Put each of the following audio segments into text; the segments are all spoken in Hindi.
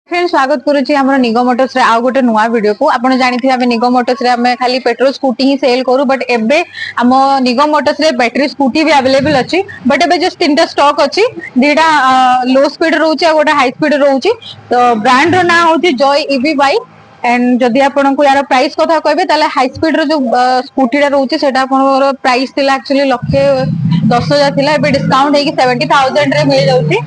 फ्रेंड्स स्वागत करुच्ची हमर निगम मोटर्स रे आउ गोटे नुआ वीडियो को आपण जानिथि आमे निगम मोटर्स रे आमे खाली पेट्रोल स्कूटी ही सेल करू बट एबे हम निगम मोटर्स रे बैटरी स्कूटी भी अवेलेबल अछि बट एबे जस्ट तीनटा स्टॉक अछि दीटा लो स्पीड रहउची आ गोटे हाई स्पीड रहउची तो ब्रांड रो ना होची जॉय ईवी बाइक एंड जदि आपण को यार प्राइस कथा कहबे ताले हाई स्पीड रो जो स्कूटी रा रहउची सेटा आपण प्राइस थिला एक्चुअली लक्षे 10,000 थिला एबे डिस्काउंट हेकी 70,000 रे मिल जाउची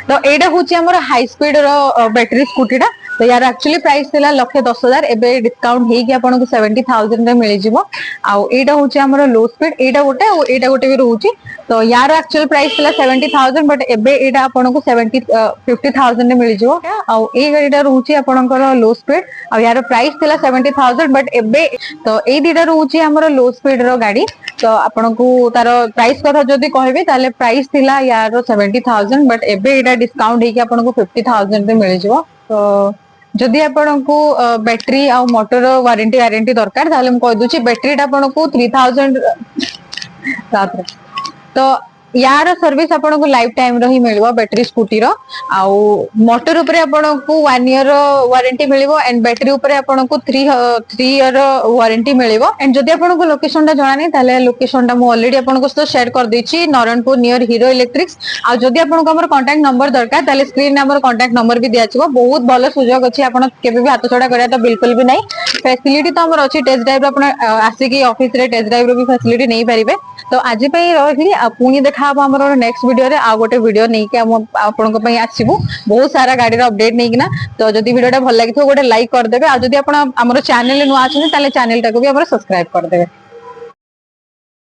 तो एटा होची हमर हाई स्पीड रो बैटरी स्कूटी टा तो यार एक्चुअली प्राइस थिला 1,10,000 एबे डिस्काउंट हेकी आपन को 70,000 रे मिल जिवो आ एटा होची हमर लो स्पीड एटा गोटे भी रहउची तो यार एक्चुअल प्राइस थिला 70,000 बट एबे एटा आपन को 50,000 रे मिल जिवो आ ए गाड़ीटा रहउची आपन को लो स्पीड आ यार प्राइस थिला 70,000 बट एबे तो ए दीटा रहउची हमर लो स्पीड रो गाड़ी तो आपन को तार प्राइस कथा जदी कहबे ताले प्राइस थिला यार 70,000 बट एबे एटा डिस्काउंट हेकी आपन को 50,000 रे मिल जिवो तो जदि आपन को बैटरी आ मोटर वारंटी दरकार ताले हम कह दूची बैटरी टा आपन को 3,000 तो यार सर्विस आपन को लाइफ टाइम रो ही मिलबो बैटरी स्कूटी रो आ मोटर ऊपर आपन को 1 ईयर वारंटी मिलबो एंड बैटरी ऊपर आपन को 3 ईयर वारंटी मिलबो एंड जदि आपन को लोकेशन टा जाना नै ताले लोकेशन टा मु ऑलरेडी आपन को शेयर कर देछि नारायणपुर नियर हीरो इलेक्ट्रिक्स आ जदि आपन को हमर कांटेक्ट नंबर दरकार ताले स्क्रीन नंबर कांटेक्ट नंबर भी दिया छिबो बहुत भलो सुजोग अछि आपन केबे भी हाथ छोड़ा करिया तो बिल्कुल भी नै फैसिलिटी तो हमर अछि टेस्ट ड्राइव आपन आसी की ऑफिस रे टेस्ट ड्राइव रो भी फैसिलिटी नै परिबे तो आज पई रहिली आ पुनी देखा हमर नेक्स्ट वीडियो रे आ गोटे वीडियो नै के हम आपन को पई आसीबू बहुत सारा गाड़ी रो अपडेट नै किना तो जदि वीडियोटा भल लागिथो गोटे लाइक कर देबे आ जदि आपन हमर चैनल नु आछन ताले चैनल टाको भी हमर सब्सक्राइब कर देबे।